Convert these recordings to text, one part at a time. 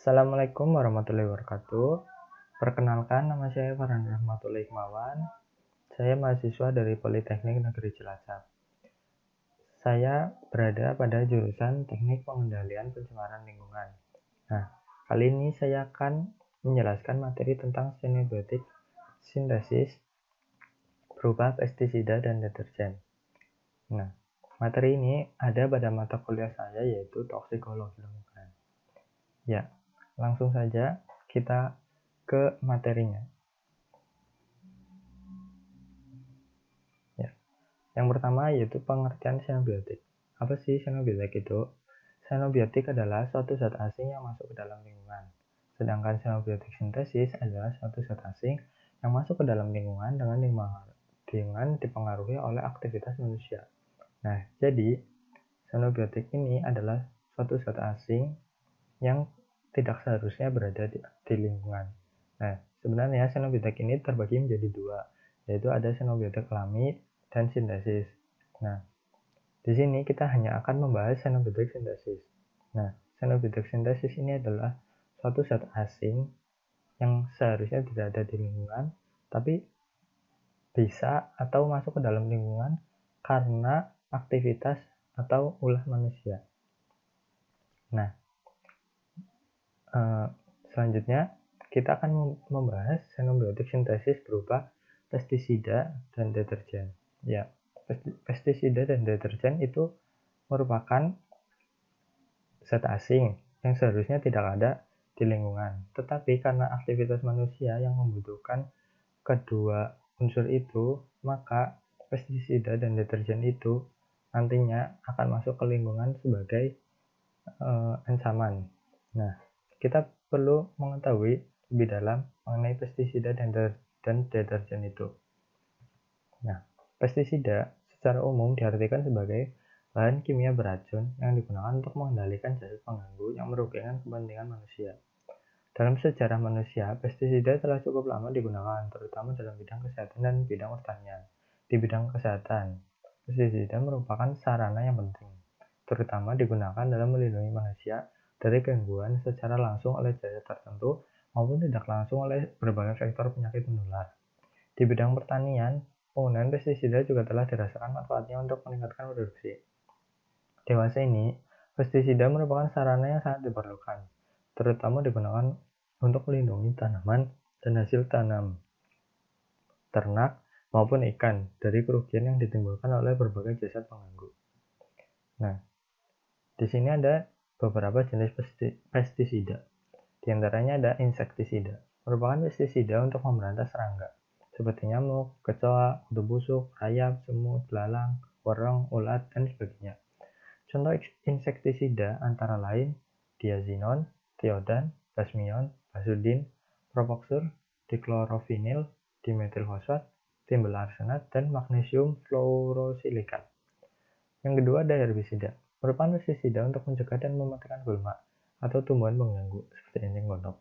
Assalamualaikum warahmatullahi wabarakatuh. Perkenalkan, nama saya Farhan Rahmatul Hikmawan. Saya mahasiswa dari Politeknik Negeri Cilacap. Saya berada pada jurusan Teknik Pengendalian Pencemaran Lingkungan. Nah, kali ini saya akan menjelaskan materi tentang xenobiotic synthesis berupa pestisida dan deterjen. Nah, materi ini ada pada mata kuliah saya, yaitu toksikologi lingkungan. Ya, langsung saja kita ke materinya. Ya, yang pertama yaitu pengertian xenobiotik. Apa sih xenobiotik itu? Xenobiotik adalah suatu zat asing yang masuk ke dalam lingkungan. Sedangkan xenobiotik sintesis adalah suatu zat asing yang masuk ke dalam lingkungan dengan dipengaruhi oleh aktivitas manusia. Nah, jadi xenobiotik ini adalah suatu zat asing yang tidak seharusnya berada di lingkungan. Nah, sebenarnya xenobiotik ini terbagi menjadi dua, yaitu ada xenobiotik alami dan sintesis. Nah, di sini kita hanya akan membahas xenobiotik sintesis. Nah, xenobiotik sintesis ini adalah suatu zat asing yang seharusnya tidak ada di lingkungan, tapi bisa atau masuk ke dalam lingkungan karena aktivitas atau ulah manusia. Nah, selanjutnya kita akan membahas xenobiotik sintesis berupa pestisida dan deterjen. Ya, pestisida dan deterjen itu merupakan zat asing yang seharusnya tidak ada di lingkungan. Tetapi karena aktivitas manusia yang membutuhkan kedua unsur itu, maka pestisida dan deterjen itu nantinya akan masuk ke lingkungan sebagai ancaman. Nah, kita perlu mengetahui lebih dalam mengenai pestisida dan deterjen itu. Nah, pestisida secara umum diartikan sebagai bahan kimia beracun yang digunakan untuk mengendalikan zat pengganggu yang merugikan kepentingan manusia. Dalam sejarah manusia, pestisida telah cukup lama digunakan, terutama dalam bidang kesehatan dan bidang pertanian. Di bidang kesehatan, pestisida merupakan sarana yang penting, terutama digunakan dalam melindungi manusia dari gangguan secara langsung oleh zat tertentu maupun tidak langsung oleh berbagai faktor penyakit menular. Di bidang pertanian, penggunaan pestisida juga telah dirasakan manfaatnya untuk meningkatkan produksi. Dewasa ini, pestisida merupakan sarana yang sangat diperlukan, terutama digunakan untuk melindungi tanaman dan hasil tanam, ternak, maupun ikan dari kerugian yang ditimbulkan oleh berbagai zat pengganggu. Nah, di sini ada beberapa jenis pestisida. Di antaranya ada insektisida, merupakan pestisida untuk memberantas serangga, seperti nyamuk, kecoa, kutu busuk, rayap, semut, belalang, wereng, ulat, dan sebagainya. Contoh insektisida antara lain diazinon, tiodan, plasmion, basudin, propoxur, diklorovinil, dimetilfosfat, timbel arsenat, dan magnesium fluorosilikat. Yang kedua ada herbisida, merupakan pestisida untuk mencegah dan mematikan gulma atau tumbuhan pengganggu seperti enceng gondok,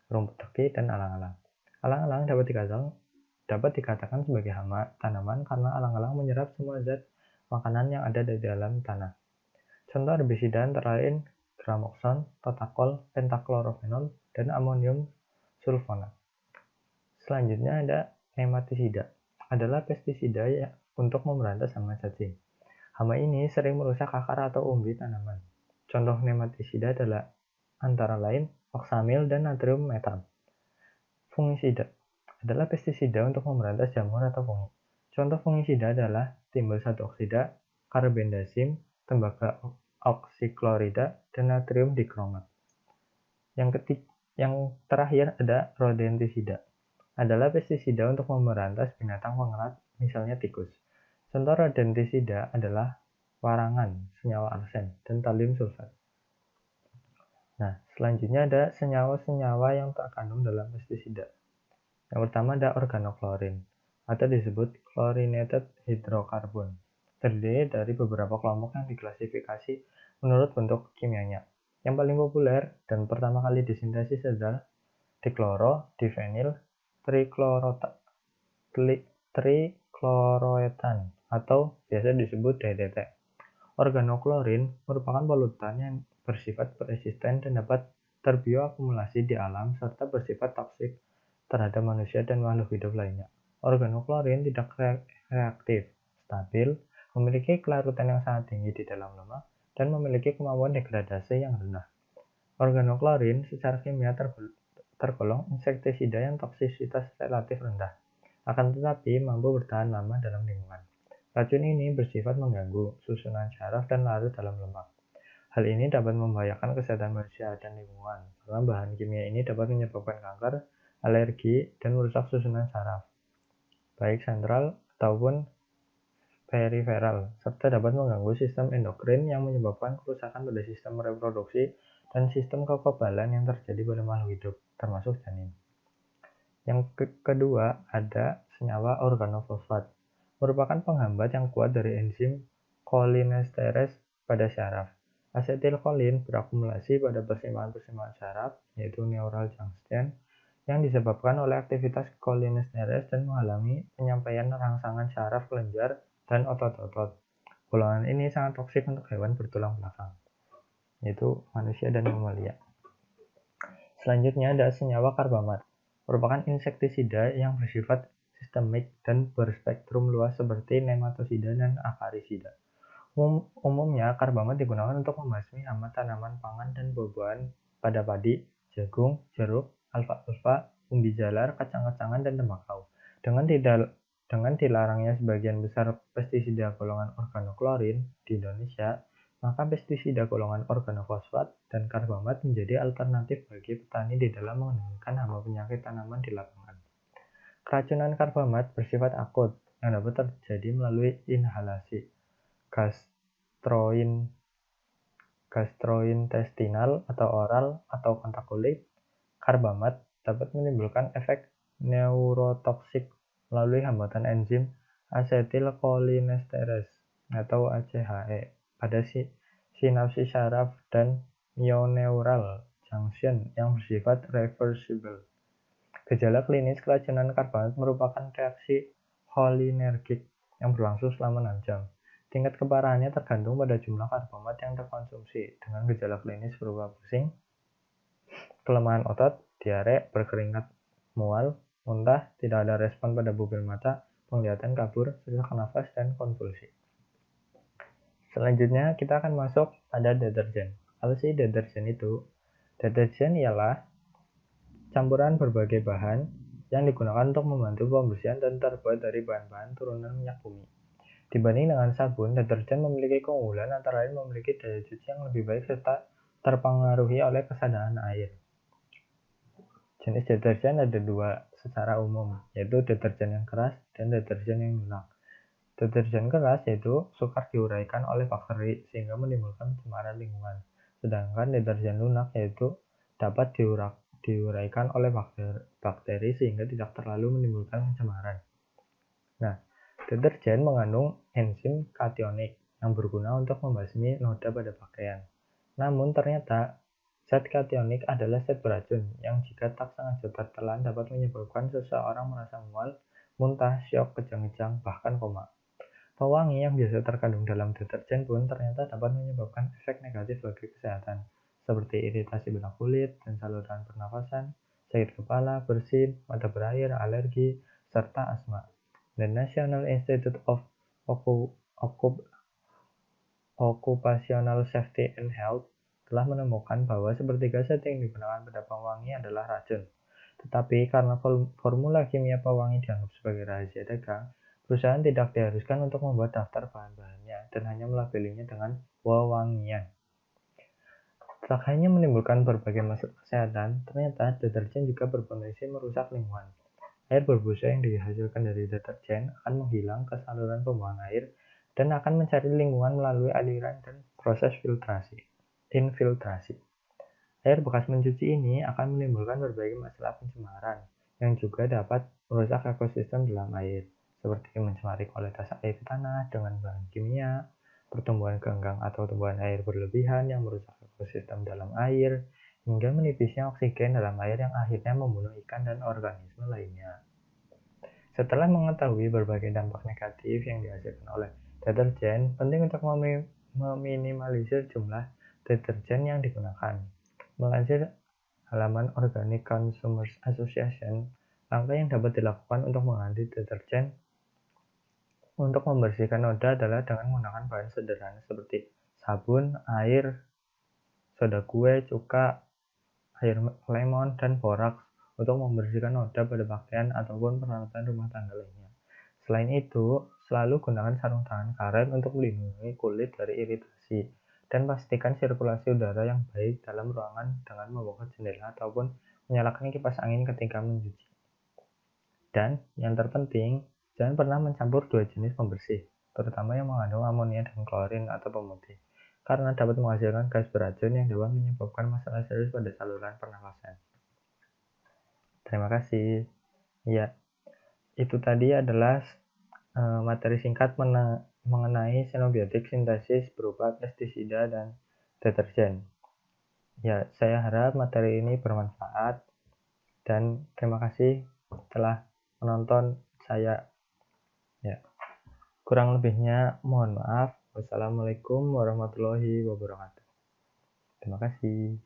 rumput teki, dan alang-alang. Alang-alang dapat dikatakan sebagai hama tanaman karena alang-alang menyerap semua zat makanan yang ada di dalam tanah. Contoh herbisida antara lain gramoxone, totakol, pentaklorofenol, dan amonium sulfonat. Selanjutnya ada nematisida, adalah pestisida untuk memberantas hama cacing. Hama ini sering merusak akar atau umbi tanaman. Contoh nematisida adalah antara lain oksamil dan natrium metal. Fungisida adalah pestisida untuk memberantas jamur atau fungi. Contoh fungisida adalah timbul 1 oksida, karbendazim, tembaga oksiklorida, dan natrium dikromat. Yang terakhir ada rodentisida, adalah pestisida untuk memberantas binatang pengerat, misalnya tikus. Contoh rodentisida adalah warangan, senyawa arsen, dan talium sulfat. Nah, selanjutnya ada senyawa-senyawa yang terkandung dalam pestisida. Yang pertama ada organoklorin, atau disebut chlorinated hydrocarbon. Terdiri dari beberapa kelompok yang diklasifikasi menurut bentuk kimianya. Yang paling populer dan pertama kali disintesis adalah dikloro, difenil, trikloroetan, atau biasa disebut DDT. Organoklorin merupakan polutan yang bersifat persisten dan dapat terbioakumulasi di alam, serta bersifat toksik terhadap manusia dan makhluk hidup lainnya. Organoklorin tidak reaktif, stabil, memiliki kelarutan yang sangat tinggi di dalam lemak, dan memiliki kemampuan degradasi yang rendah. Organoklorin secara kimia tergolong insektisida yang toksisitas relatif rendah, akan tetapi mampu bertahan lama dalam lingkungan. Racun ini bersifat mengganggu susunan syaraf dan larut dalam lemak. Hal ini dapat membahayakan kesehatan manusia dan lingkungan, karena bahan kimia ini dapat menyebabkan kanker, alergi, dan merusak susunan saraf, baik sentral ataupun periferal, serta dapat mengganggu sistem endokrin yang menyebabkan kerusakan pada sistem reproduksi dan sistem kekebalan yang terjadi pada makhluk hidup, termasuk janin. Yang kedua, ada senyawa organofosfat, merupakan penghambat yang kuat dari enzim cholinesterase pada syaraf. Asetilkolin berakumulasi pada persimpangan-persimpangan syaraf, yaitu neural junction, yang disebabkan oleh aktivitas cholinesterase dan menghalangi penyampaian rangsangan syaraf kelenjar dan otot-otot. Golongan ini sangat toksik untuk hewan bertulang belakang, yaitu manusia dan mamalia. Selanjutnya ada senyawa karbamat, merupakan insektisida yang bersifat sistemik dan berspektrum luas seperti nematosida dan akarisida. Umumnya, karbamat digunakan untuk membasmi hama tanaman pangan dan buah-buahan pada padi, jagung, jeruk, alfalfa, umbi jalar, kacang-kacangan, dan tembakau. Dengan dilarangnya sebagian besar pestisida golongan organoklorin di Indonesia, maka pestisida golongan organofosfat dan karbamat menjadi alternatif bagi petani di dalam mengendalikan hama penyakit tanaman di lapangan. Keracunan karbamat bersifat akut yang dapat terjadi melalui inhalasi, gastrointestinal atau oral atau kontak kulit. Karbamat dapat menimbulkan efek neurotoksik melalui hambatan enzim asetilcholinesterase atau ACHE pada sinapsis syaraf dan mioneural junction yang bersifat reversible. Gejala klinis keracunan karbamat merupakan reaksi cholinergik yang berlangsung selama 6 jam. Tingkat keparahannya tergantung pada jumlah karbamat yang terkonsumsi, dengan gejala klinis berupa pusing, kelemahan otot, diare, berkeringat, mual, muntah, tidak ada respon pada pupil mata, penglihatan kabur, sesak nafas, dan konvulsi. Selanjutnya kita akan masuk pada deterjen. Apa sih deterjen itu? Deterjen ialah campuran berbagai bahan yang digunakan untuk membantu pembersihan dan terbuat dari bahan-bahan turunan minyak bumi. Dibanding dengan sabun, deterjen memiliki keunggulan antara lain memiliki daya cuci yang lebih baik serta terpengaruhi oleh kesadaran air. Jenis deterjen ada dua secara umum, yaitu deterjen yang keras dan deterjen yang lunak. Deterjen keras yaitu sukar diuraikan oleh bakteri sehingga menimbulkan pencemaran lingkungan. Sedangkan deterjen lunak yaitu dapat diuraikan oleh bakteri sehingga tidak terlalu menimbulkan pencemaran. Nah, deterjen mengandung enzim kationik yang berguna untuk membasmi noda pada pakaian. Namun ternyata zat kationik adalah zat beracun yang jika tak sengaja tertelan dapat menyebabkan seseorang merasa mual, muntah, syok, kejang-kejang, bahkan koma. Pewangi yang biasa terkandung dalam deterjen pun ternyata dapat menyebabkan efek negatif bagi kesehatan, seperti iritasi pada kulit dan saluran pernafasan, sakit kepala, bersin, mata berair, alergi, serta asma. The National Institute of Occupational Safety and Health telah menemukan bahwa sepertiga zat yang digunakan pada pewangi adalah racun. Tetapi karena formula kimia pewangi dianggap sebagai rahasia dagang, perusahaan tidak diharuskan untuk membuat daftar bahan-bahannya dan hanya melabelinya dengan wewangian. Tak hanya menimbulkan berbagai masalah kesehatan, ternyata deterjen juga berpotensi merusak lingkungan. Air berbusa yang dihasilkan dari deterjen akan menghilang ke saluran pembuangan air dan akan mencari lingkungan melalui aliran dan proses infiltrasi. Air bekas mencuci ini akan menimbulkan berbagai masalah pencemaran yang juga dapat merusak ekosistem dalam air, seperti mencemari kualitas air tanah dengan bahan kimia, pertumbuhan ganggang atau tumbuhan air berlebihan yang merusak ekosistem dalam air, hingga menipisnya oksigen dalam air yang akhirnya membunuh ikan dan organisme lainnya. Setelah mengetahui berbagai dampak negatif yang dihasilkan oleh deterjen, penting untuk meminimalisir jumlah deterjen yang digunakan. Melansir halaman Organic Consumers Association, langkah yang dapat dilakukan untuk mengganti deterjen untuk membersihkan noda adalah dengan menggunakan bahan sederhana seperti sabun, air, soda kue, cuka, air lemon, dan boraks untuk membersihkan noda pada pakaian ataupun peralatan rumah tangga lainnya. Selain itu, selalu gunakan sarung tangan karet untuk melindungi kulit dari iritasi dan pastikan sirkulasi udara yang baik dalam ruangan dengan membuka jendela ataupun menyalakan kipas angin ketika mencuci. Dan yang terpenting, jangan pernah mencampur dua jenis pembersih, terutama yang mengandung amonia dan klorin atau pemutih, karena dapat menghasilkan gas beracun yang dapat menyebabkan masalah serius pada saluran pernafasan. Terima kasih. Ya, itu tadi adalah materi singkat mengenai xenobiotik sintesis berupa pestisida dan deterjen. Ya, saya harap materi ini bermanfaat dan terima kasih telah menonton saya. Ya, kurang lebihnya mohon maaf. Wassalamualaikum warahmatullahi wabarakatuh. Terima kasih.